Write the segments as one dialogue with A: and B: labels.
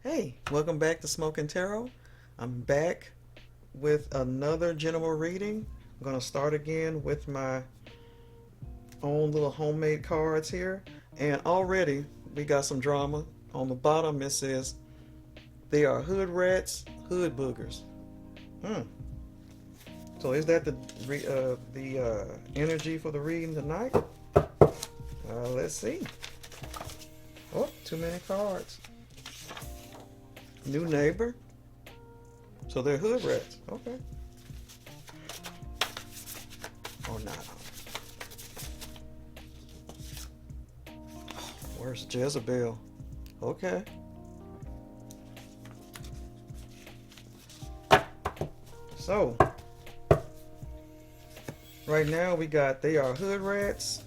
A: Hey, welcome back to Smokin Tarot. I'm back with another general reading. I'm going to start again with my own little homemade cards here. And already we got some drama. On the bottom it says, they are hood rats, hood boogers. Hmm. So is that the energy for the reading tonight? Let's see. Oh, too many cards. New neighbor. So they're hood rats. Okay. Or not. Where's Jezebel? Okay. So, right now we got they are hood rats,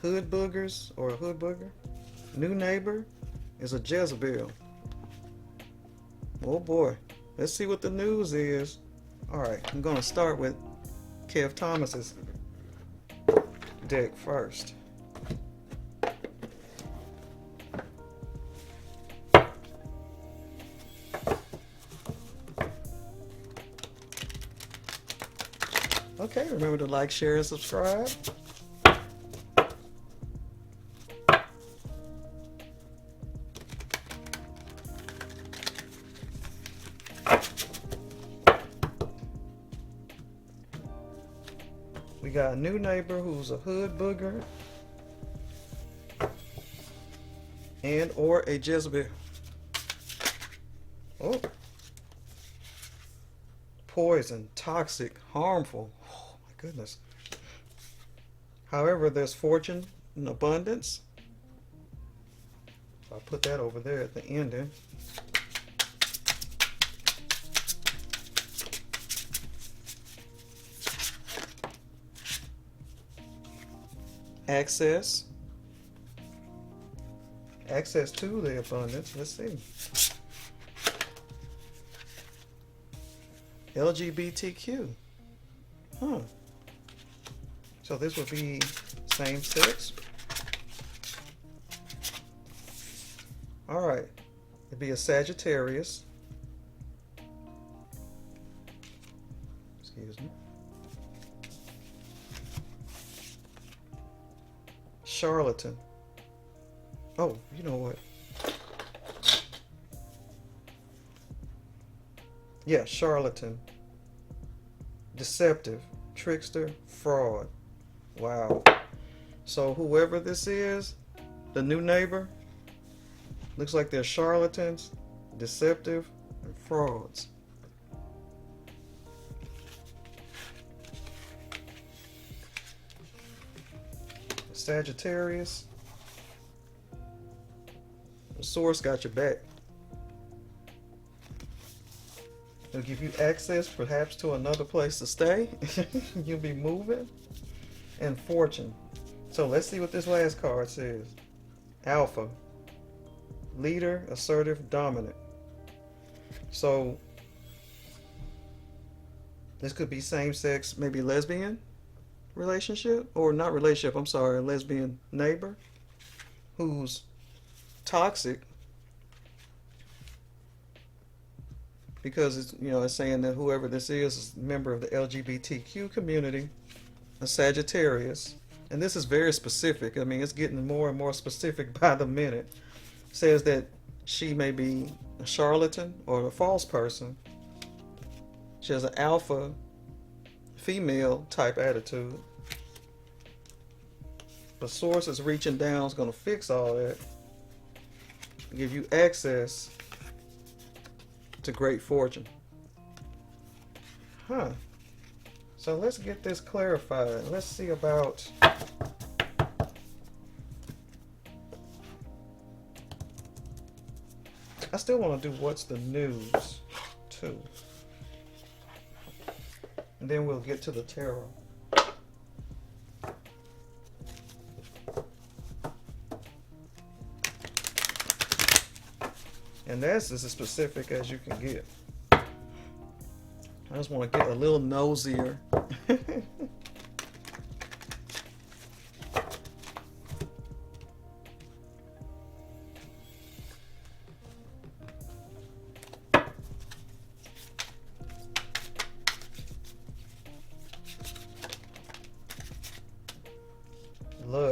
A: hood boogers, or a hood booger. New neighbor is a Jezebel. Oh boy. Let's see what the news is. Alright, I'm going to start with Kev Thomas's deck first. Okay, remember to like, share, and subscribe. We got a new neighbor who's a hood booger and or a Jezebel. Oh. Poison, toxic, harmful. Oh my goodness. However, there's fortune and abundance. So I'll put that over there at the ending. Access. Access to the abundance. Let's see. LGBTQ. Huh. So this would be same sex. Alright. It'd be a Sagittarius. Excuse me. Charlatan. Oh, you know what? Yeah, charlatan. Deceptive. Trickster. Fraud. Wow. So whoever this is, the new neighbor, looks like they're charlatans, deceptive, and frauds. Sagittarius. The source got your back. It'll give you access perhaps to another place to stay. You'll be moving. And fortune. So let's see what this last card says. Alpha. Leader, assertive, dominant. So this could be same-sex, maybe lesbian relationship. Or not relationship, I'm sorry, a lesbian neighbor who's toxic because it's saying that whoever this is a member of the LGBTQ community, a Sagittarius, and this is very specific. I mean, it's getting more and more specific by the minute. Says that she may be a charlatan or a false person. She has an alpha female type attitude. The source is reaching down, is going to fix all that, give you access to great fortune. Huh. So let's get this clarified. Let's see about I still want to do what's the news too. And then we'll get to the tarot. And that's as specific as you can get. I just want to get a little nosier.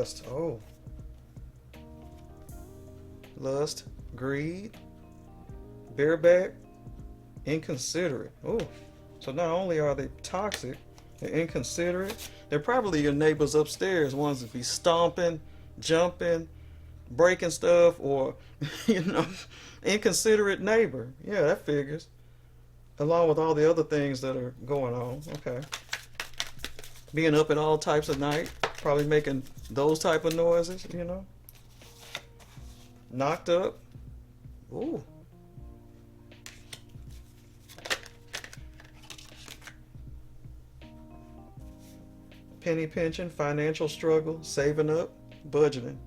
A: lust. Oh, lust, greed, bareback, inconsiderate. Oh, so not only are they toxic, they're inconsiderate. They're probably your neighbors upstairs, ones that be stomping, jumping, breaking stuff, or you know, inconsiderate neighbor. Yeah, that figures. Along with all the other things that are going on. Okay. Being up at all types of night, probably making those type of noises, you know. Knocked up. Ooh. Penny pinching, financial struggle, saving up, budgeting.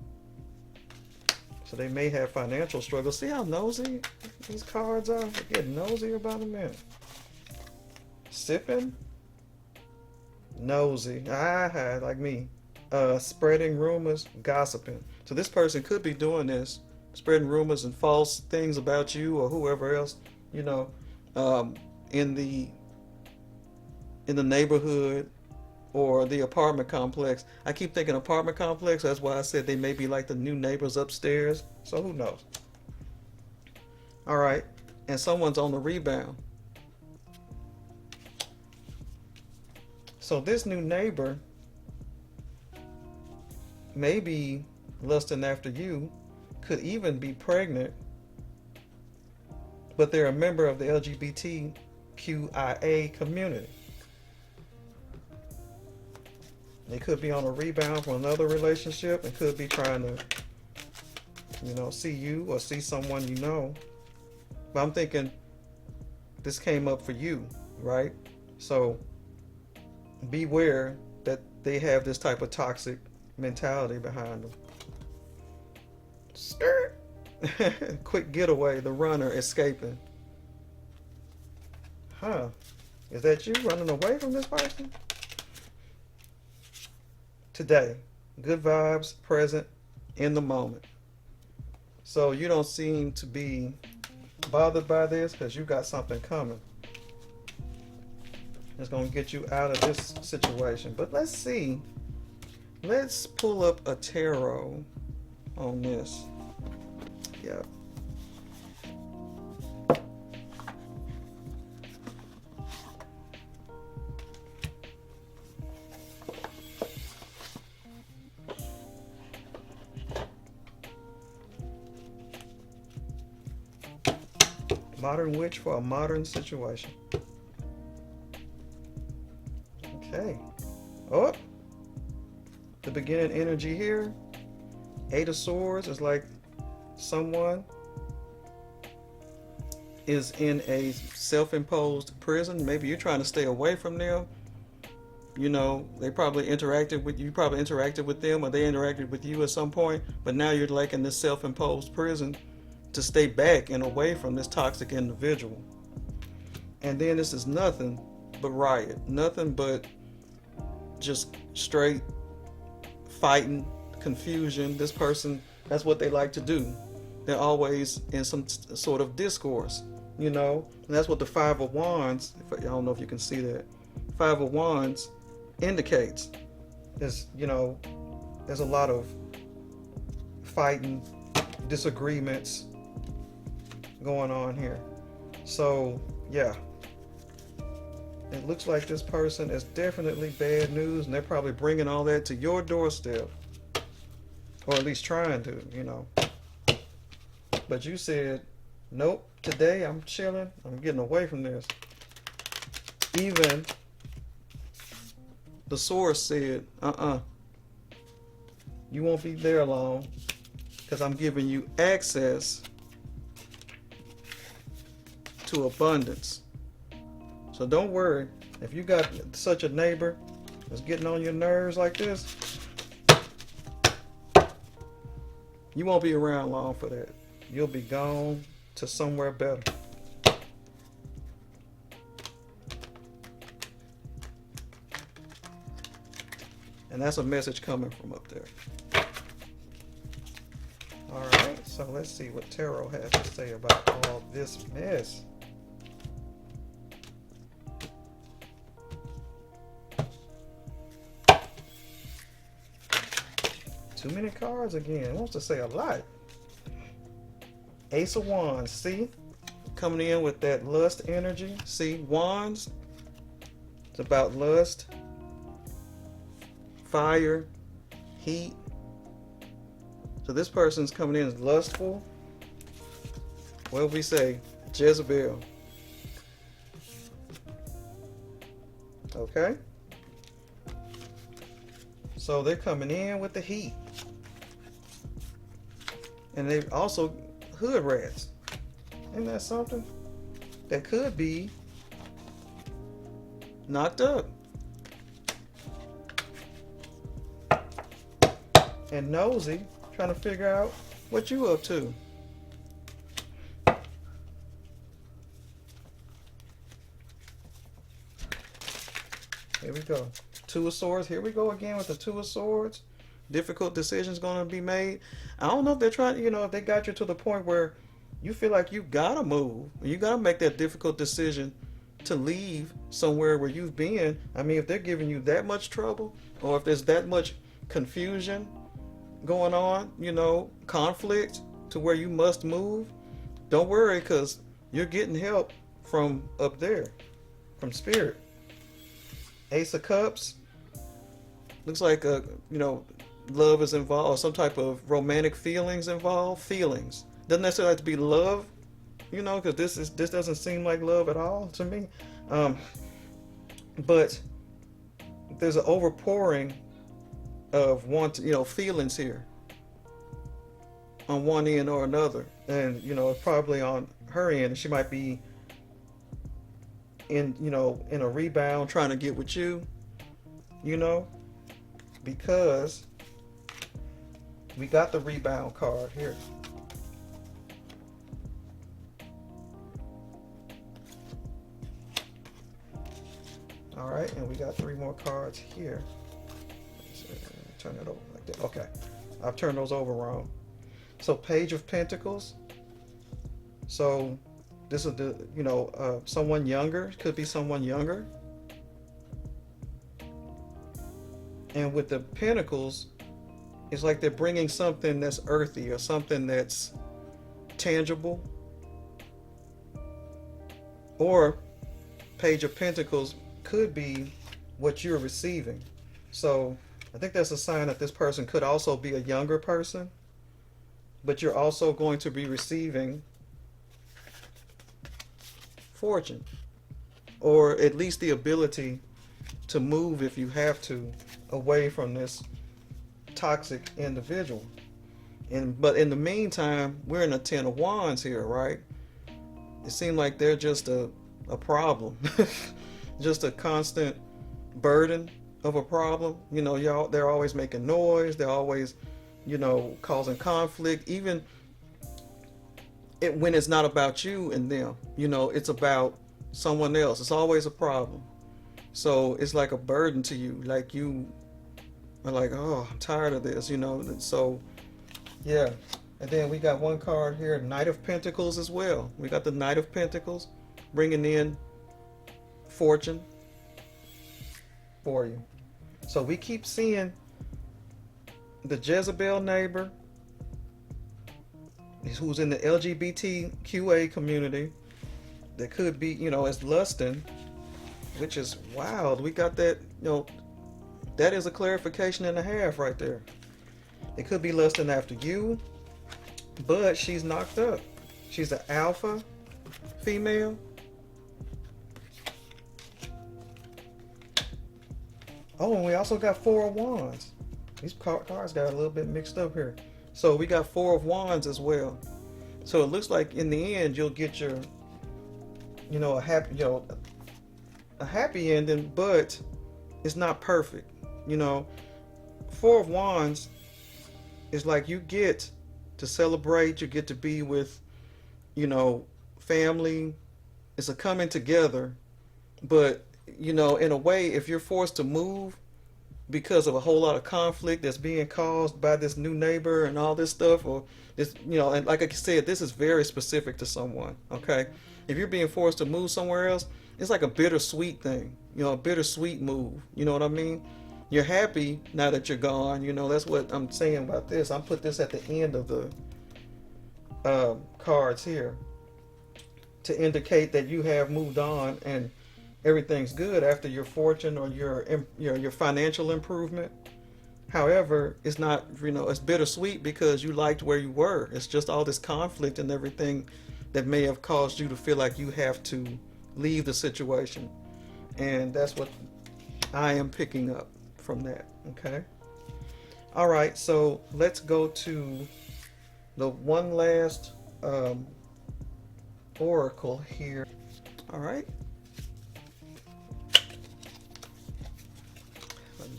A: So they may have financial struggles. See how nosy these cards are? They get nosy about a minute. Sipping, nosy. Like me. Spreading rumors, gossiping. So this person could be doing this, spreading rumors and false things about you or whoever else, you know, in the neighborhood or the apartment complex. I keep thinking apartment complex. That's why I said they may be like the new neighbors upstairs. So who knows? All right. And someone's on the rebound. So this new neighbor may be lusting after you, could even be pregnant, but they're a member of the LGBTQIA community. They could be on a rebound from another relationship and could be trying to, you know, see you or see someone you know. But I'm thinking this came up for you, right? So beware that they have this type of toxic mentality behind them. Skirt. Quick getaway, the runner escaping. Huh. Is that you running away from this person? Today, good vibes, present, in the moment. So you don't seem to be bothered by this because you got something coming. It's going to get you out of this situation. But let's see. Let's pull up a tarot on this. Yeah. Modern witch for a modern situation. Okay. Oh, the beginning energy here. Eight of Swords is like someone is in a self-imposed prison. Maybe you're trying to stay away from them. You know, they probably interacted with you, probably interacted with them, or they interacted with you at some point, but now you're like in this self-imposed prison to stay back and away from this toxic individual. And then this is nothing but riot, nothing but just straight fighting, confusion. This person, that's what they like to do. They're always in some sort of discourse, you know. And that's what the Five of Wands, I don't know if you can see that, Five of Wands indicates. Is, you know, there's a lot of fighting, disagreements going on here. So yeah, it looks like this person is definitely bad news, and they're probably bringing all that to your doorstep, or at least trying to, you know. But you said, nope, today I'm chilling, I'm getting away from this. Even the source said, you won't be there long, because I'm giving you access to abundance. So don't worry, if you got such a neighbor that's getting on your nerves like this, you won't be around long for that. You'll be gone to somewhere better. And that's a message coming from up there. All right, so let's see what Tarot has to say about all this mess. Too many cards again. It wants to say a lot. Ace of Wands. See? Coming in with that lust energy. See? Wands. It's about lust. Fire. Heat. So this person's coming in as lustful. What do we say? Jezebel. Okay? So they're coming in with the heat. And they also hood rats. Isn't that something? That could be knocked up. And nosy, trying to figure out what you up to. Here we go. Two of Swords. Here we go again with the Two of Swords. Difficult decisions going to be made. I don't know if they're trying, if they got you to the point where you feel like you got to move. You got to make that difficult decision to leave somewhere where you've been. I mean, if they're giving you that much trouble, or if there's that much confusion going on, conflict to where you must move, don't worry, because you're getting help from up there, from Spirit. Ace of Cups. Looks like love is involved, or some type of romantic feelings involved. Feelings doesn't necessarily have to be love, because this doesn't seem like love at all to me. But there's an overpouring of feelings here on one end or another, and probably on her end, she might be in a rebound trying to get with you, because we got the rebound card here. All right, and we got 3 more cards here. Turn it over like that. Okay, I've turned those over wrong. So Page of Pentacles. So this is the someone younger. Could be someone younger. And with the Pentacles, it's like they're bringing something that's earthy or something that's tangible. Or Page of Pentacles could be what you're receiving. So I think that's a sign that this person could also be a younger person, but you're also going to be receiving fortune, or at least the ability to move if you have to away from this toxic individual. But in the meantime, we're in a 10 of Wands here, right? It seems like they're just a problem. Just a constant burden of a problem. They're always making noise. They're always, causing conflict. Even when it's not about you and them, it's about someone else. It's always a problem. So it's like a burden to you. Like you are like, oh, I'm tired of this, So, yeah. And then we got one card here, Knight of Pentacles as well. We got the Knight of Pentacles bringing in fortune for you. So we keep seeing the Jezebel neighbor who's in the LGBTQA community that could be, as lusting, which is wild. We got that, that is a clarification and a half right there. It could be lusting after you, but she's knocked up. She's an alpha female. Oh, and we also got 4 of Wands. These cards got a little bit mixed up here. So we got 4 of Wands as well. So it looks like in the end you'll get your, a happy ending, but it's not perfect. 4 of Wands is like you get to celebrate, you get to be with, family. It's a coming together, but in a way, if you're forced to move because of a whole lot of conflict that's being caused by this new neighbor and all this stuff, or this, and like I said, this is very specific to someone, okay? If you're being forced to move somewhere else, it's like a bittersweet thing, a bittersweet move, you know what I mean? You're happy now that you're gone. You know, that's what I'm saying about this. I put this at the end of the cards here to indicate that you have moved on and everything's good after your fortune or your financial improvement. However, it's not, it's bittersweet because you liked where you were. It's just all this conflict and everything that may have caused you to feel like you have to leave the situation. And that's what I am picking up from that. Okay. All right. So let's go to the one last oracle here. All right.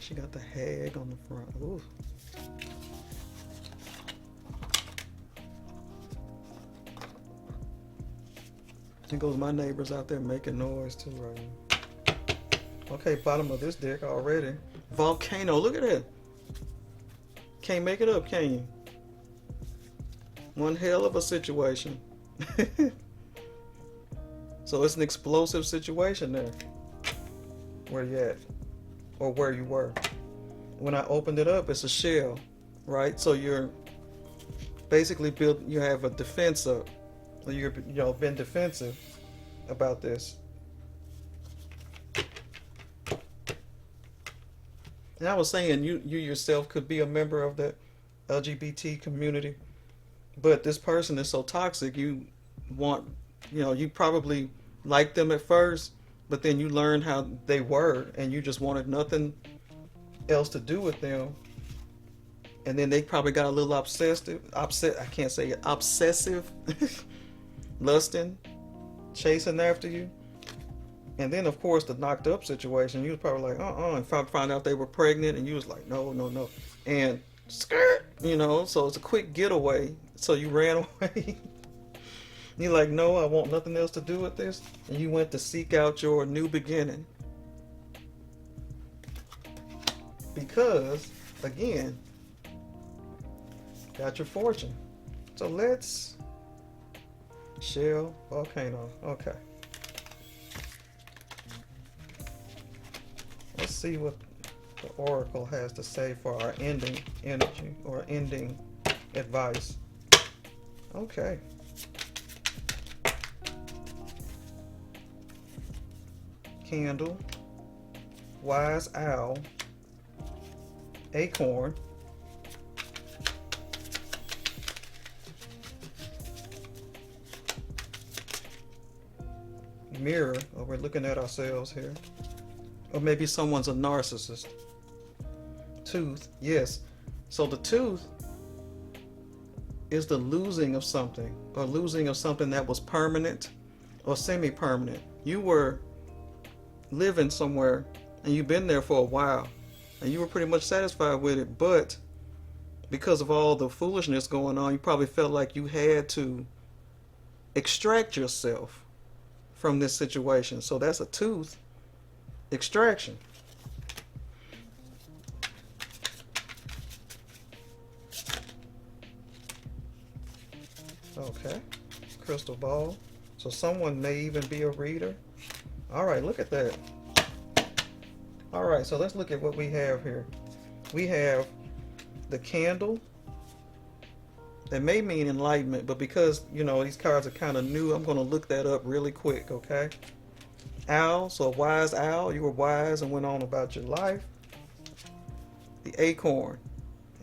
A: She got the hag on the front. Ooh. There goes my neighbors out there making noise too right now. Okay, bottom of this deck already. Volcano, look at that. Can't make it up, can you? One hell of a situation. So it's an explosive situation there. Where you at? Or where you were. When I opened it up, it's a shell, right? So you're basically you have a defense up. You've been defensive about this. And I was saying you yourself could be a member of the LGBT community, but this person is so toxic. You probably liked them at first, but then you learned how they were, and you just wanted nothing else to do with them. And then they probably got a little obsessive, lusting, chasing after you. And then, of course, the knocked up situation, you was probably like, and found out they were pregnant, and you was like, no. And skirt, so it's a quick getaway. So you ran away. You're like, no, I want nothing else to do with this. And you went to seek out your new beginning. Because, again, got your fortune. So let's shell, volcano. Okay. Let's see what the oracle has to say for our ending energy or ending advice. Okay. Candle, wise owl, acorn, mirror, or we're looking at ourselves here, or maybe someone's a narcissist. Tooth, yes. So the tooth is the losing of something, or losing of something that was permanent or semi-permanent. You were living somewhere and you've been there for a while and you were pretty much satisfied with it, but because of all the foolishness going on, you probably felt like you had to extract yourself from this situation. So that's a tooth extraction. Okay, crystal ball. So someone may even be a reader. All right, look at that. All right, so let's look at what we have here. We have the candle. That may mean enlightenment, but because, these cards are kind of new, I'm going to look that up really quick, okay? Owl, so a wise owl. You were wise and went on about your life. The acorn.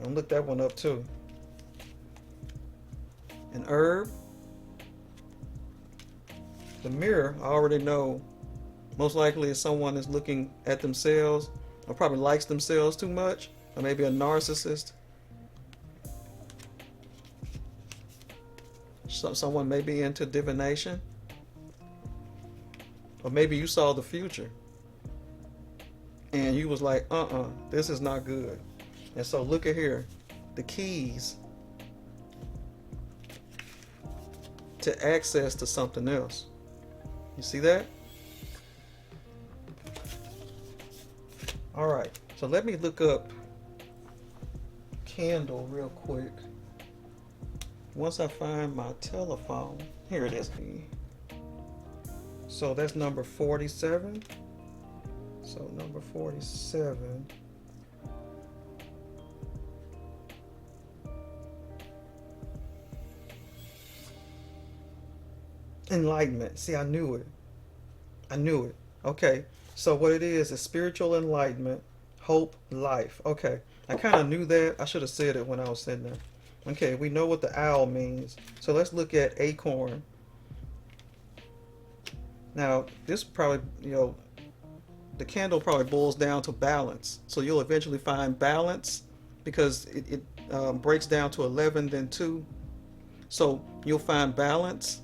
A: I'll look that one up too. An herb. The mirror, I already know. Most likely if someone is looking at themselves or probably likes themselves too much, or maybe a narcissist. Someone may be into divination, or maybe you saw the future and you was like, this is not good. And so look at here, the keys to access to something else. You see that? All right, so let me look up candle real quick. Once I find my telephone, here it is. So that's number 47. So number 47 Enlightenment. See, I knew it. I knew it. Okay. So what it is spiritual enlightenment, hope, life. Okay. I kind of knew that. I should have said it when I was sitting there. Okay, we know what the owl means. So let's look at acorn. Now, this probably, the candle probably boils down to balance. So you'll eventually find balance because it breaks down to 11, then 2. So you'll find balance,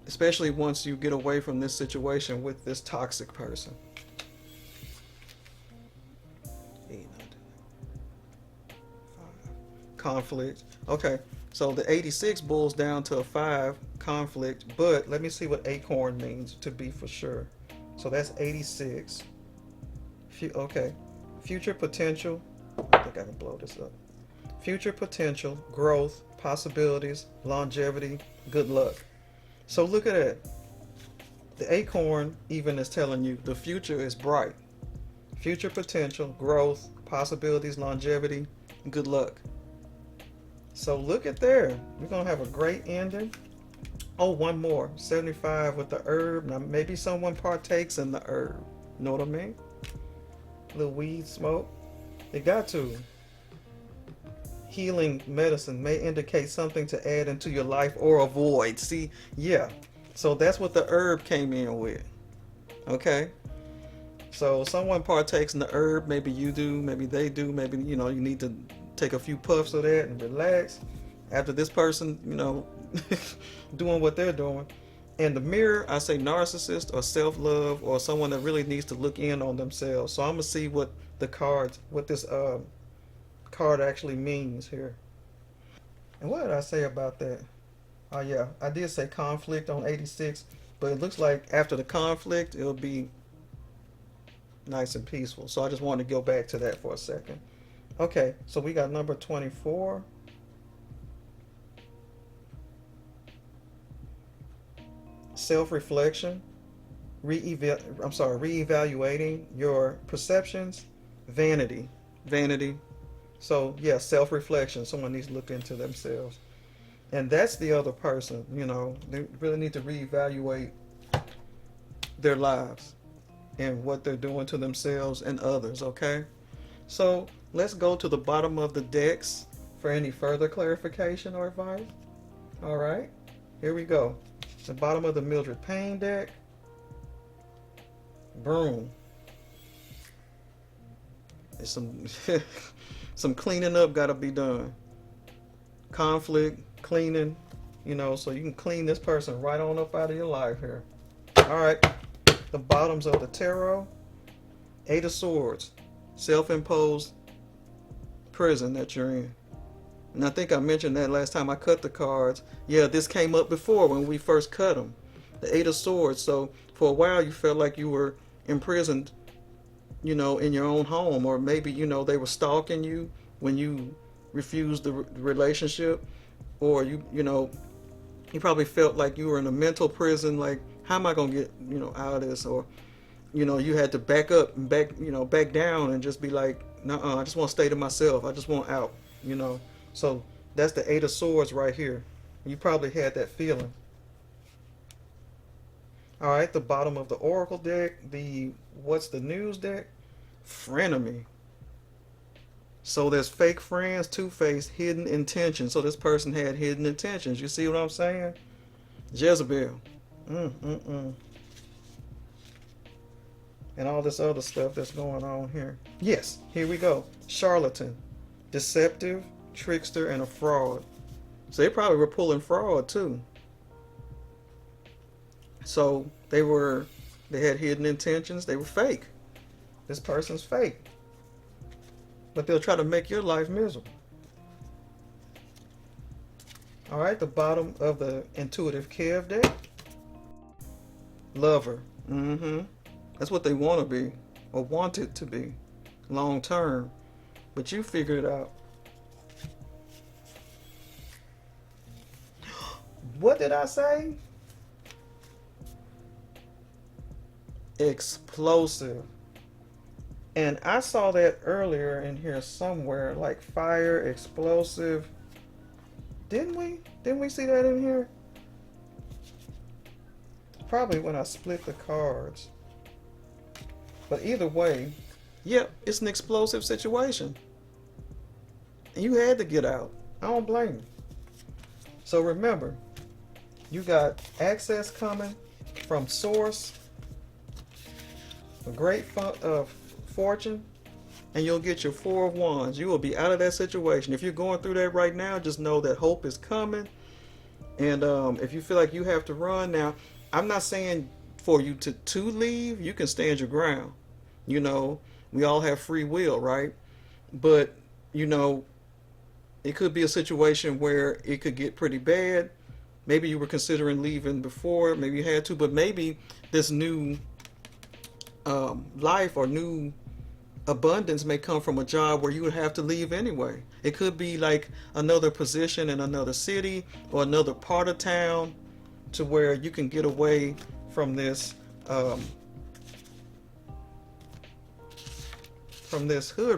A: especially once you get away from this situation with this toxic person. Conflict. Okay, so the 86 boils down to a 5 conflict, but let me see what acorn means to be for sure. So that's 86. Okay, future potential. I think I can blow this up. Future potential, growth, possibilities, longevity, good luck. So look at that. The acorn even is telling you the future is bright. Future potential, growth, possibilities, longevity, good luck. So look at there. We're going to have a great ending. Oh, one more. 75 with the herb. Now, maybe someone partakes in the herb. You know what I mean? A little weed smoke. They got to. Healing medicine may indicate something to add into your life or avoid. See, yeah. So that's what the herb came in with. Okay? So someone partakes in the herb. Maybe you do. Maybe they do. Maybe, you need to take a few puffs of that and relax after this person, doing what they're doing. And the mirror, I say narcissist or self-love or someone that really needs to look in on themselves. So I'm gonna see what this card actually means here. And what did I say about that? Oh yeah, I did say conflict on 86, but it looks like after the conflict it'll be nice and peaceful. So I just wanted to go back to that for a second. Okay, so we got number 24. Self-reflection, reevaluating your perceptions, vanity. So yeah, self-reflection. Someone needs to look into themselves. And that's the other person, they really need to reevaluate their lives and what they're doing to themselves and others, okay? So let's go to the bottom of the decks for any further clarification or advice. All right, here we go. The bottom of the Mildred Payne deck. Broom. There's some cleaning up got to be done. Conflict, cleaning, so you can clean this person right on up out of your life here. All right, the bottoms of the tarot. 8 of Swords, self-imposed prison that you're in. And I think I mentioned that last time I cut the cards. Yeah, this came up before when we first cut them. The 8 of Swords. So for a while you felt like you were imprisoned, in your own home. Or maybe, they were stalking you when you refused the relationship. Or you probably felt like you were in a mental prison. Like, how am I going to get, out of this? Or, you had to back up and back down and just be like, nuh-uh, I just want to stay to myself. I just want out, So that's the 8 of Swords right here. You probably had that feeling. All right, the bottom of the Oracle deck, the What's the News deck? Frenemy. So there's fake friends, two-faced, hidden intentions. So this person had hidden intentions. You see what I'm saying? Jezebel. And all this other stuff that's going on here. Yes, here we go. Charlatan. Deceptive, trickster, and a fraud. So they probably were pulling fraud too. So they had hidden intentions. They were fake. This person's fake. But they'll try to make your life miserable. All right, the bottom of the Intuitive Kev deck. Lover. That's what they want to be, or want it to be, long term. But you figured it out. What did I say? Explosive. And I saw that earlier in here somewhere, like fire, explosive. Didn't we? Didn't we see that in here? Probably when I split the cards. But either way, yep, it's an explosive situation. And you had to get out. I don't blame you. So remember, you got access coming from source, a great fortune, and you'll get your Four of Wands. You will be out of that situation. If you're going through that right now, just know that hope is coming. And if you feel like you have to run now, I'm not saying for you to leave. You can stand your ground. You know, we all have free will, right? But you know, it could be a situation where it could get pretty bad. Maybe you were considering leaving before, maybe you had to, but maybe this new life or new abundance may come from a job where you would have to leave anyway. It could be like another position in another city or another part of town to where you can get away from this hood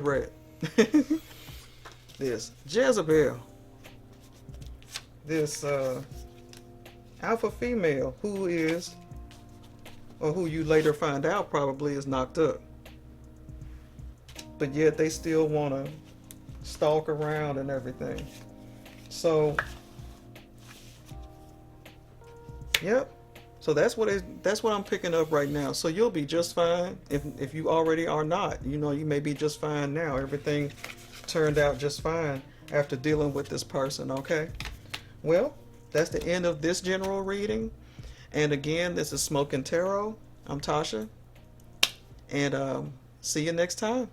A: rat. This Jezebel, this alpha female who is, or who you later find out probably is knocked up. But yet they still want to stalk around and everything. So, yep. So that's what I'm picking up right now. So you'll be just fine if you already are not. You know, you may be just fine now. Everything turned out just fine after dealing with this person, okay? Well, that's the end of this general reading. And again, this is Smokin Tarot. I'm Tasha. And see you next time.